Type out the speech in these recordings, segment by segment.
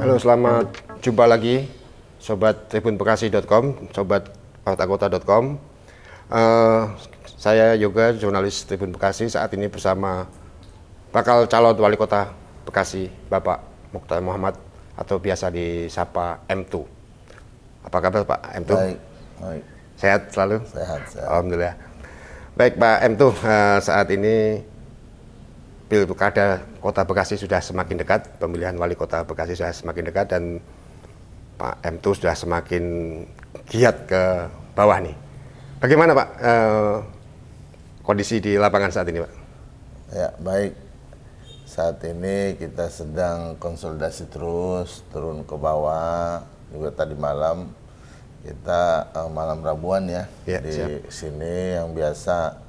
Halo, selamat jumpa lagi Sobat tribunbekasi.com, Sobat partakota.com. Saya Yoga, jurnalis Tribun Bekasi, saat ini bersama bakal calon wali kota Bekasi, Bapak Mukhtar Muhammad, atau biasa disapa M2. Apa kabar Pak M2? Baik. Sehat selalu? Sehat. Alhamdulillah. Baik Pak M2, saat ini Pilkada Kota Bekasi sudah semakin dekat, pemilihan wali kota Bekasi sudah semakin dekat, dan Pak M2 sudah semakin giat ke bawah nih. Bagaimana Pak kondisi di lapangan saat ini Pak? Ya, baik. Saat ini kita sedang konsolidasi terus, turun ke bawah. Juga tadi malam kita malam Rabuan ya, di siap. Sini yang biasa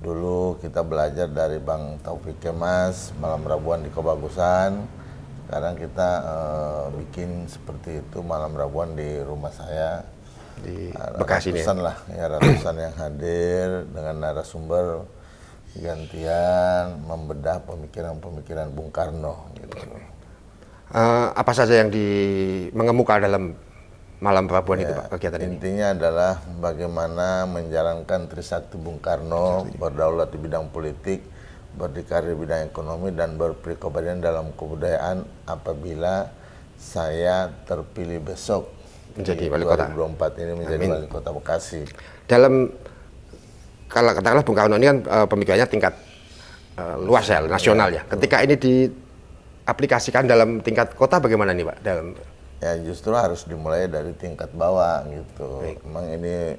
dulu kita belajar dari Bang Taufik Kemas, malam Rabuan di Kebagusan. Sekarang kita bikin seperti itu, malam Rabuan di rumah saya di Bekasi nih. Ratusan yang hadir dengan narasumber gantian membedah pemikiran-pemikiran Bung Karno. Gitu. Apa saja yang mengemuka dalam malam Rabuan itu Pak, kegiatan ini? Intinya adalah bagaimana menjalankan Trisakti Bung Karno, berdaulat di bidang politik, berdikari di bidang ekonomi, dan berpribadian dalam kebudayaan apabila saya terpilih besok menjadi wali kota 2024 ini menjadi wali kota Bekasi. Dalam, kalau katakanlah Bung Karno ini kan pemikirannya tingkat luas ya, nasional ya. Ketika ini diaplikasikan dalam tingkat kota bagaimana nih Pak? Ya justru harus dimulai dari tingkat bawah gitu. Memang ini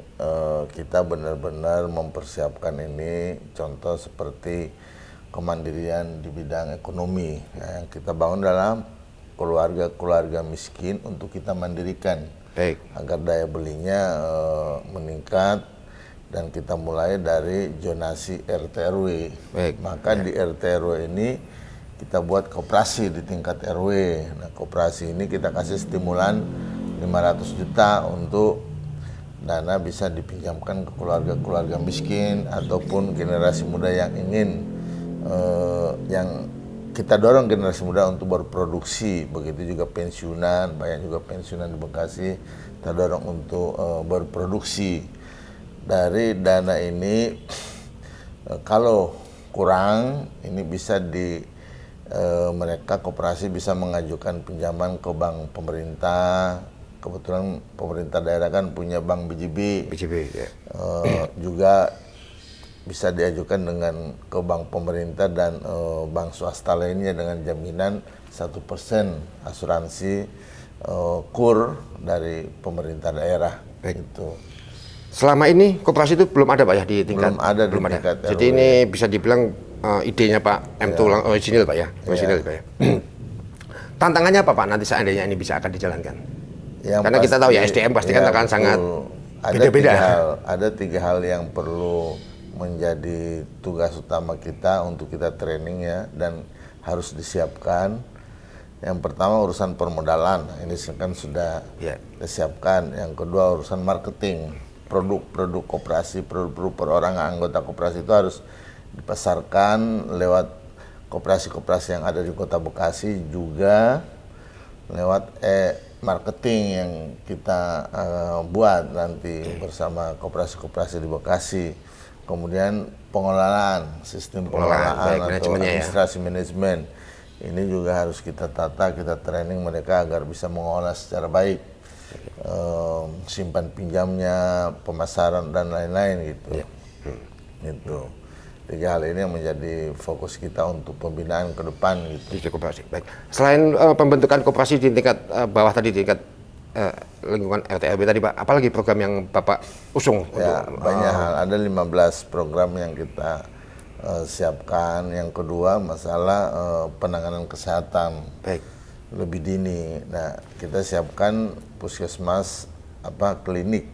kita benar-benar mempersiapkan ini, contoh seperti kemandirian di bidang ekonomi yang kita bangun dalam keluarga miskin untuk kita mandirikan. Agar daya belinya meningkat, dan kita mulai dari zonasi RT/RW. Maka di RT/RW ini kita buat koperasi di tingkat RW. Nah, koperasi ini kita kasih stimulan 500 juta untuk dana bisa dipinjamkan ke keluarga-keluarga miskin ataupun generasi muda yang ingin yang kita dorong generasi muda untuk berproduksi. Begitu juga pensiunan, banyak juga pensiunan di Bekasi kita dorong untuk berproduksi. Dari dana ini kalau kurang, ini bisa mereka koperasi bisa mengajukan pinjaman ke bank pemerintah. Kebetulan pemerintah daerah kan punya bank BJB ya. Juga bisa diajukan dengan ke bank pemerintah dan bank swasta lainnya dengan jaminan 1% asuransi kur dari pemerintah daerah. Gitu. Selama ini koperasi itu belum ada Pak ya di tingkat? Belum ada di tingkat RW. Jadi ini bisa dibilang idenya Pak M2 original Pak ya? Original Pak ya. Tantangannya apa Pak nanti seandainya ini bisa akan dijalankan? Karena kita tahu ya SDM pasti kan akan sangat beda-beda. Ada tiga hal yang perlu menjadi tugas utama kita untuk kita training ya, dan harus disiapkan. Yang pertama urusan permodalan, ini kan sudah disiapkan. Yang kedua urusan marketing, produk-produk koperasi, produk-produk perorangan anggota koperasi itu harus dipasarkan lewat koperasi-koperasi yang ada di Kota Bekasi, juga lewat marketing yang kita buat nanti bersama koperasi-koperasi di Bekasi. Kemudian pengelolaan, sistem pengelolaan atau administrasi manajemen. Ini juga harus kita tata, kita training mereka agar bisa mengolah secara baik. Simpan pinjamnya, pemasaran dan lain-lain gitu. Gitu. Tiga hal ini yang menjadi fokus kita untuk pembinaan ke depan gitu. Di koperasi. Baik. Selain pembentukan koperasi di tingkat bawah tadi, di tingkat lingkungan RT/RW tadi Pak, apalagi program yang Bapak usung? Ya, banyak hal. Ada 15 program yang kita siapkan. Yang kedua masalah penanganan kesehatan lebih dini. Nah, kita siapkan puskesmas klinik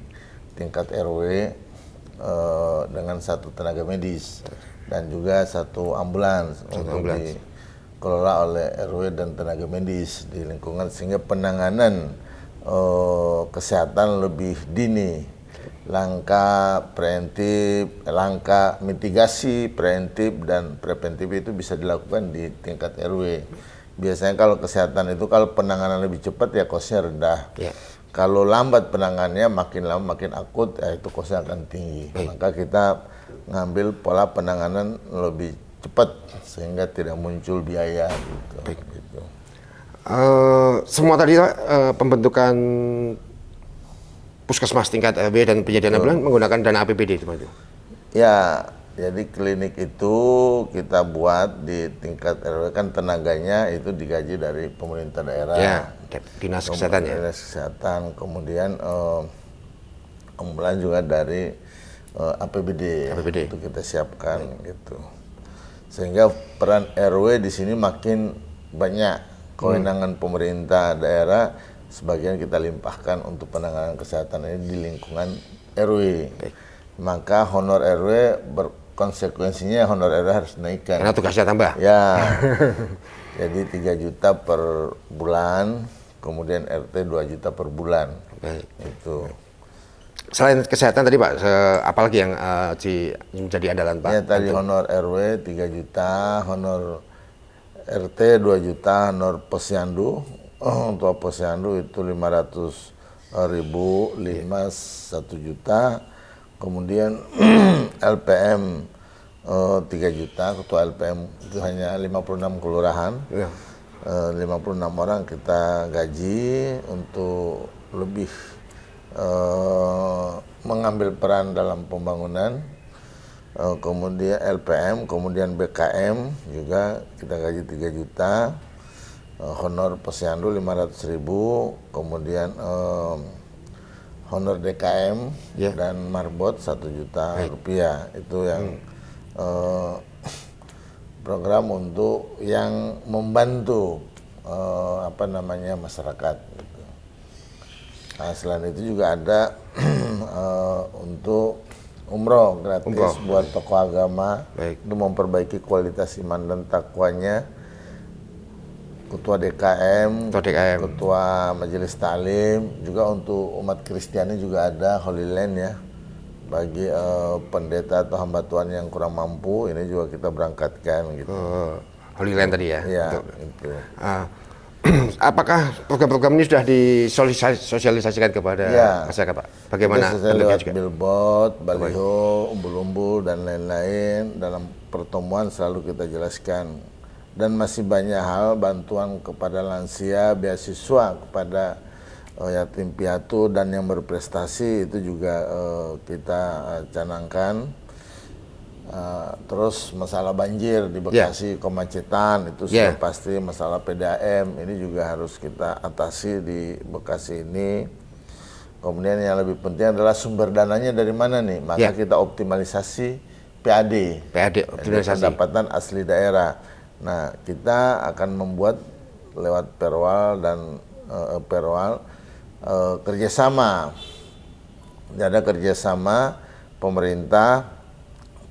tingkat RW dengan 1 tenaga medis dan juga 1 ambulans untuk dikelola oleh RW dan tenaga medis di lingkungan, sehingga penanganan kesehatan lebih dini, langkah preventif, langkah mitigasi preventif dan preventif itu bisa dilakukan di tingkat RW. biasanya kalau kesehatan itu kalau penanganan lebih cepat ya kosnya rendah. Ya. Kalau lambat penanganannya makin lama makin akut ya itu kosnya akan tinggi. Maka kita ngambil pola penanganan lebih cepat sehingga tidak muncul biaya gitu. Gitu. Semua tadi pembentukan puskesmas tingkat RW dan penyediaan ambulan menggunakan dana APBD itu. Ya, jadi klinik itu kita buat di tingkat RW kan tenaganya itu digaji dari pemerintah daerah. Ya, dinas kesehatan ya. Dinas kesehatan, kemudian ambulan juga dari APBD. Itu kita siapkan gitu. Sehingga peran RW di sini makin banyak. Kewenangan pemerintah daerah sebagian kita limpahkan untuk penanganan kesehatan ini di lingkungan RW. Maka honor RW konsekuensinya honor RW harus naikkan. Karena tugasnya tambah. Ya. Jadi 3 juta per bulan, kemudian RT 2 juta per bulan. Baik. Itu. Selain kesehatan tadi Pak, apalagi yang menjadi andalan Pak? Ya tadi honor RW 3 juta, honor RT 2 juta, honor posyandu. Untuk posyandu itu 500.000, 1 juta. Kemudian LPM 3 juta, ketua LPM itu hanya 56 kelurahan. Ya. 56 orang kita gaji untuk lebih mengambil peran dalam pembangunan. Kemudian LPM, kemudian BKM juga kita gaji 3 juta. Honor posyandu 500.000, kemudian honor DKM dan marbot 1 juta rupiah. Itu yang program untuk yang membantu masyarakat. Gitu. Nah, selain itu juga ada untuk umroh gratis buat tokoh agama untuk memperbaiki kualitas iman dan takwanya. Ketua DKM, Ketua Majelis Taklim, juga untuk umat Kristiani juga ada Holy Land ya. Bagi pendeta atau hamba Tuhan yang kurang mampu, ini juga kita berangkatkan gitu. Holy Land tadi ya? Iya, itu. Apakah program-program ini sudah disosialisasikan kepada masyarakat Pak? Bagaimana bentuknya juga? Billboard, baliho, umbul-umbul, dan lain-lain. Dalam pertemuan selalu kita jelaskan. Dan masih banyak hal, bantuan kepada lansia, beasiswa kepada yatim piatu dan yang berprestasi itu juga kita canangkan. Terus masalah banjir di Bekasi, kemacetan itu sudah pasti, masalah PDAM ini juga harus kita atasi di Bekasi ini. Kemudian yang lebih penting adalah sumber dananya dari mana nih, maka kita optimalisasi PAD, optimalisasi pendapatan asli daerah. Nah, kita akan membuat lewat Perwal dan kerjasama. Ada kerjasama pemerintah,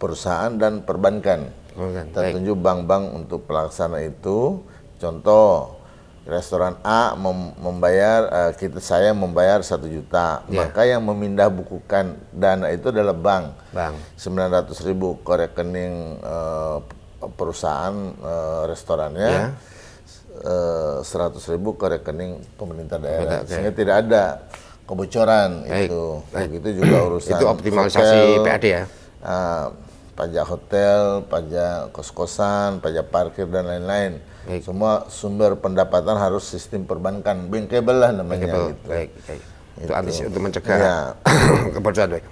perusahaan dan perbankan. Kita tunjuk bank-bank untuk pelaksana itu. Contoh, restoran A membayar, saya membayar 1 juta. Maka yang memindah bukukan dana itu adalah bank. 900.000 ke rekening perusahaan restorannya, 100.000 ke rekening pemerintah daerah, sehingga tidak ada kebocoran. Itu begitu juga urusan itu optimalisasi hotel, PAD ya, pajak hotel, pajak kos-kosan, pajak parkir dan lain-lain. Semua sumber pendapatan harus sistem perbankan, bankable lah namanya. Gitu. Itu antisipasi untuk mencegah kebocoran.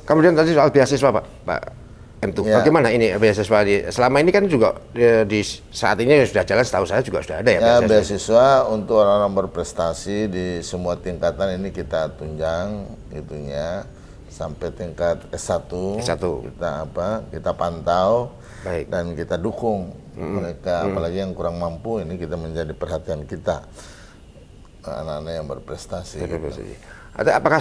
Kemudian tadi soal beasiswa Pak M2. Bagaimana ini beasiswa selama ini kan juga di saat ini sudah jalan, setahu saya juga sudah ada ya beasiswa untuk orang-orang berprestasi di semua tingkatan ini kita tunjang itunya sampai tingkat S1. Kita pantau dan kita dukung mereka, apalagi yang kurang mampu ini kita menjadi perhatian kita, anak-anak yang berprestasi. Apakah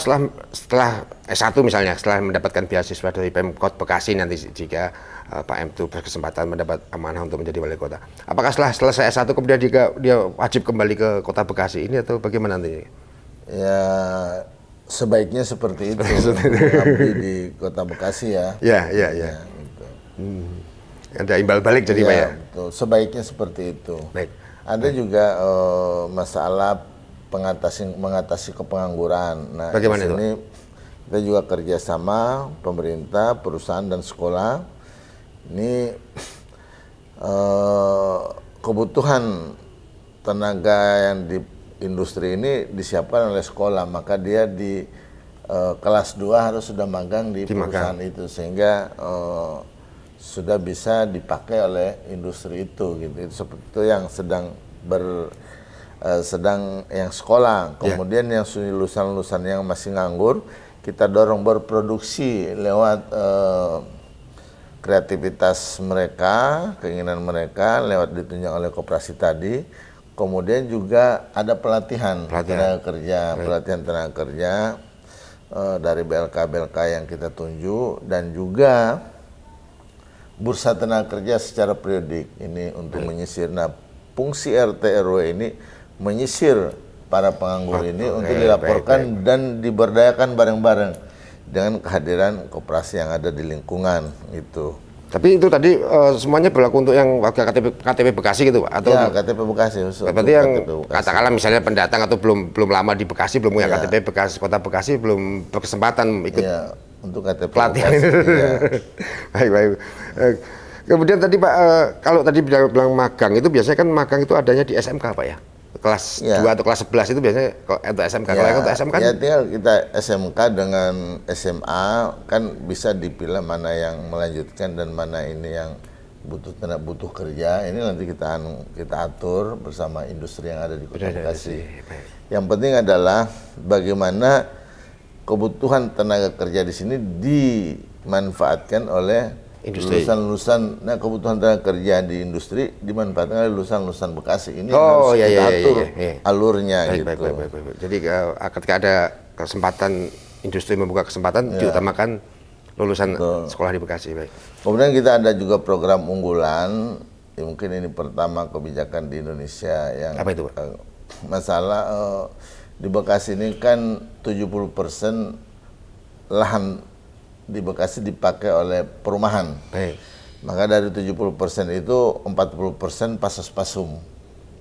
setelah S1 misalnya, setelah mendapatkan beasiswa dari Pemkot Bekasi nanti jika Pak M2 berkesempatan mendapat amanah untuk menjadi wali kota, apakah setelah selesai S1 kemudian dia wajib kembali ke kota Bekasi ini atau bagaimana nantinya? Ya sebaiknya seperti itu, mengabdi di kota Bekasi ya. Ya. Gitu. Ada imbal balik jadi Pak ya. Betul. Sebaiknya seperti itu. Baik. Ada juga masalah mengatasi kepengangguran. Nah, Bagaimana di itu, sini kita juga kerjasama pemerintah, perusahaan dan sekolah. Ini kebutuhan tenaga yang di industri ini disiapkan oleh sekolah, maka dia di kelas 2 harus sudah magang di perusahaan itu, sehingga sudah bisa dipakai oleh industri itu gitu. Itu seperti itu yang sedang yang sekolah. Kemudian yang lulusan-lulusan yang masih nganggur, kita dorong berproduksi lewat kreativitas mereka, keinginan mereka lewat ditunjang oleh koperasi tadi. Kemudian juga ada pelatihan tenaga kerja dari BLK yang kita tunjuk, dan juga bursa tenaga kerja secara periodik ini untuk menyisir. Nah, fungsi RT RW ini menyisir para penganggur ini untuk dilaporkan dan diberdayakan bareng-bareng dengan kehadiran koperasi yang ada di lingkungan itu. Tapi itu tadi semuanya berlaku untuk yang warga KTP Bekasi gitu Pak? Atau ya, KTP Bekasi. Berarti yang katakanlah misalnya pendatang atau belum lama di Bekasi, belum punya KTP Bekasi, Kota Bekasi, belum berkesempatan ikut untuk KTP pelatihan Bekasi. Baik. Kemudian tadi Pak, kalau tadi bilang magang itu biasanya kan magang itu adanya di SMK Pak ya? Kelas 2 atau kelas 11 itu biasanya untuk SMK. Kalau untuk SMK ya tinggal kita SMK dengan SMA kan bisa dipilah mana yang melanjutkan dan mana ini yang butuh kerja. Ini nanti kita atur bersama industri yang ada di Kota Bekasi. Yang penting adalah bagaimana kebutuhan tenaga kerja di sini dimanfaatkan oleh lulusan-lulusan. Nah, kebutuhan tenaga kerja di industri dimanfaatkan oleh lulusan-lulusan Bekasi. Ini harus kita atur alurnya gitu. Baik. Jadi ketika ada kesempatan industri membuka kesempatan, diutamakan lulusan sekolah di Bekasi. Baik. Kemudian kita ada juga program unggulan. Mungkin ini pertama kebijakan di Indonesia yang apa itu, Pak? Masalah di Bekasi ini kan 70% lahan di Bekasi dipakai oleh perumahan. Baik. Maka dari 70% itu 40% pasos-pasum.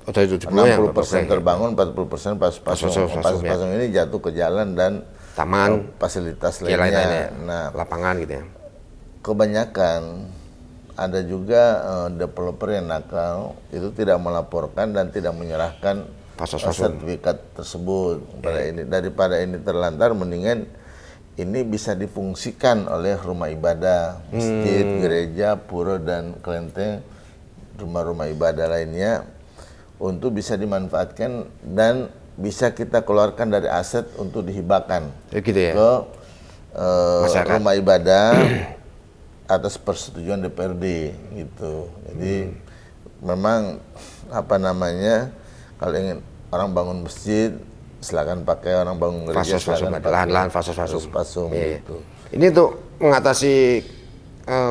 Oh, dari 60% terbangun, 40% pasos-pasum. Pasos-pasum ini jatuh ke jalan dan taman, fasilitas lainnya. Nah, lapangan gitu ya. Kebanyakan ada juga developer yang nakal, itu tidak melaporkan dan tidak menyerahkan sertifikat tersebut pada ini. Daripada ini terlantar, mendingan ini bisa difungsikan oleh rumah ibadah, masjid, gereja, pura, dan kelenteng, rumah-rumah ibadah lainnya, untuk bisa dimanfaatkan dan bisa kita keluarkan dari aset untuk dihibahkan ke rumah ibadah atas persetujuan DPRD gitu. Jadi memang kalau ingin orang bangun masjid, silakan pakai, orang bangun gereja silakan pakai lahan-lahan fasos-fasum gitu. Ini untuk mengatasi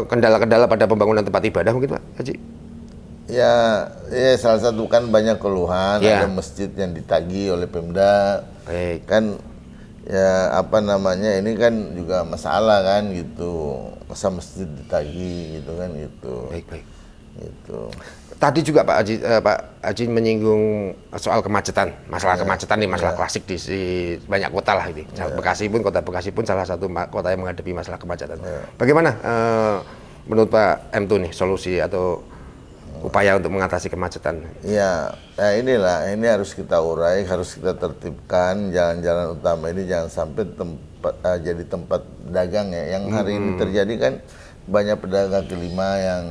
kendala-kendala pada pembangunan tempat ibadah mungkin Pak Haji? Ya salah satu kan banyak keluhan, ada masjid yang ditagih oleh Pemda. Baik. Kan ini kan juga masalah kan gitu. Masa masjid ditagih gitu kan gitu. Baik. Gitu. Tadi juga Pak Haji menyinggung soal kemacetan, masalah kemacetan ini masalah klasik di banyak kota lah ini. Kota Bekasi pun salah satu kota yang menghadapi masalah kemacetan. Bagaimana menurut Pak M2 nih solusi atau upaya untuk mengatasi kemacetan? Ya, ini harus kita urai, harus kita tertibkan jalan-jalan utama ini jangan sampai jadi tempat dagang ya. Yang hari ini terjadi kan banyak pedagang kaki lima yang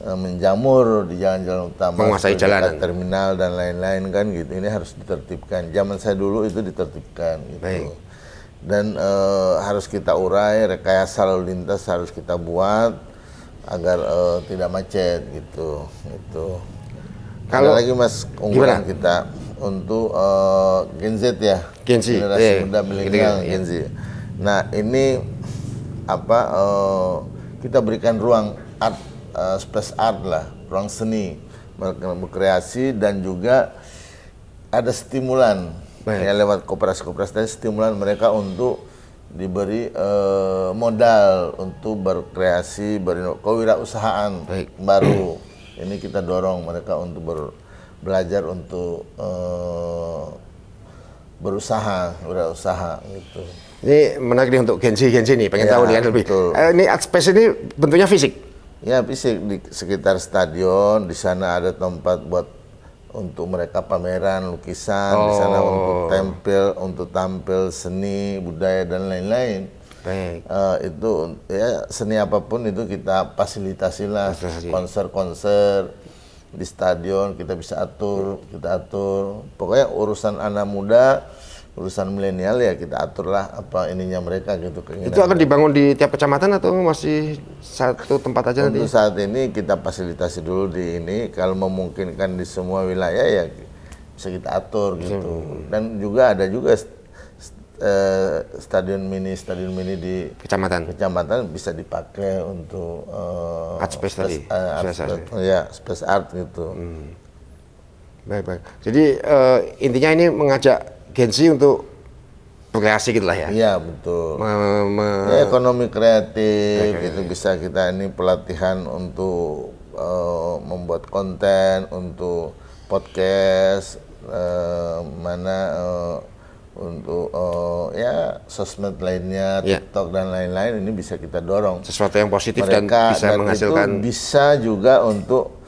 menjamur di jalan-jalan utama, menguasai jalanan, terminal dan lain-lain kan gitu. Ini harus ditertibkan. Zaman saya dulu itu ditertibkan gitu. Baik. Dan harus kita urai, rekayasa lalu lintas harus kita buat agar tidak macet gitu. Kalau lagi Mas unggulan kita untuk Gen Z ya, generasi muda milenial Gen Z. Nah ini kita berikan ruang art, space art lah, ruang seni, berkreasi, dan juga ada stimulan ya, lewat koperasi-koperasi, stimulan mereka untuk diberi modal untuk berkreasi, kewirausahaan baru. Ini kita dorong mereka untuk belajar untuk wirausaha gitu. Ini menarik nih untuk Gen Z nih, pengen tahu nih kan lebih. Ini art space ini bentuknya fisik? Ya fisik, di sekitar stadion, di sana ada tempat buat untuk mereka pameran lukisan, di sana untuk tampil seni, budaya dan lain-lain. Baik. Itu ya seni apapun itu kita fasilitasi lah, konser-konser di stadion kita bisa atur, Pokoknya urusan anak muda, urusan milenial ya kita aturlah apa ininya mereka gitu. Itu akan dibangun di tiap kecamatan atau masih satu tempat aja nanti? Untuk saat ini kita fasilitasi dulu di ini, kalau memungkinkan di semua wilayah ya bisa kita atur gitu. Dan juga ada juga stadion mini di kecamatan bisa dipakai untuk art space tadi. Space art gitu. Baik. Jadi intinya ini mengajak Gen Z untuk berkreasi gitu lah ya. Iya betul. Ya, ekonomi kreatif itu bisa kita ini pelatihan untuk membuat konten, untuk podcast, untuk ya sosmed lainnya, TikTok dan lain-lain ini bisa kita dorong. Sesuatu yang positif dan bisa menghasilkan. Itu bisa juga untuk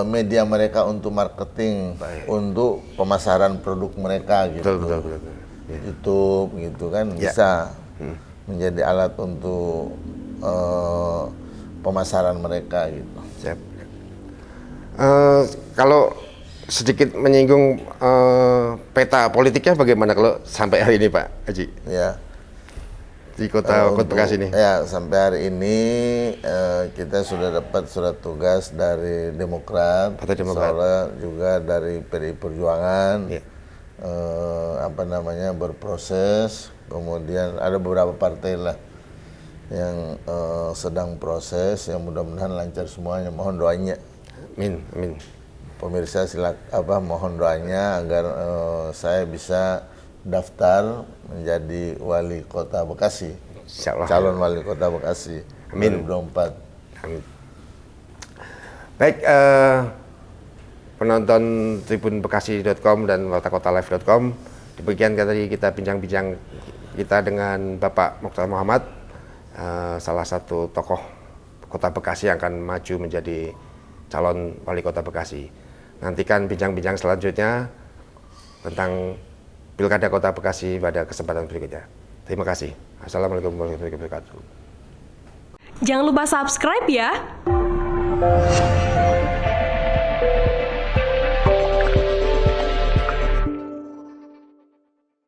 media mereka untuk marketing, untuk pemasaran produk mereka gitu. Betul. YouTube gitu kan bisa menjadi alat untuk pemasaran mereka gitu. Siap. Kalau sedikit menyinggung peta politiknya bagaimana kalau sampai hari ini Pak Haji? Ya. Di kota Bekasi ini. Ya, sampai hari ini kita sudah dapat surat tugas dari Demokrat, juga dari PDI Perjuangan, berproses. Kemudian ada beberapa partai lah yang sedang proses, yang mudah-mudahan lancar semuanya. Mohon doanya. Amin. Pemirsa mohon doanya agar saya bisa daftar menjadi wali kota Bekasi. Insyaallah. Calon wali kota Bekasi. Amin. 2024. Amin. Baik, penonton tribunbekasi.com dan wartakotalive.com, demikian tadi kita bincang-bincang kita dengan Bapak Mokhtar Muhammad, salah satu tokoh kota Bekasi yang akan maju menjadi calon wali kota Bekasi. Nantikan bincang-bincang selanjutnya tentang Pilkada Kota Bekasi pada kesempatan berikutnya. Terima kasih. Assalamualaikum warahmatullahi wabarakatuh. Jangan lupa subscribe ya.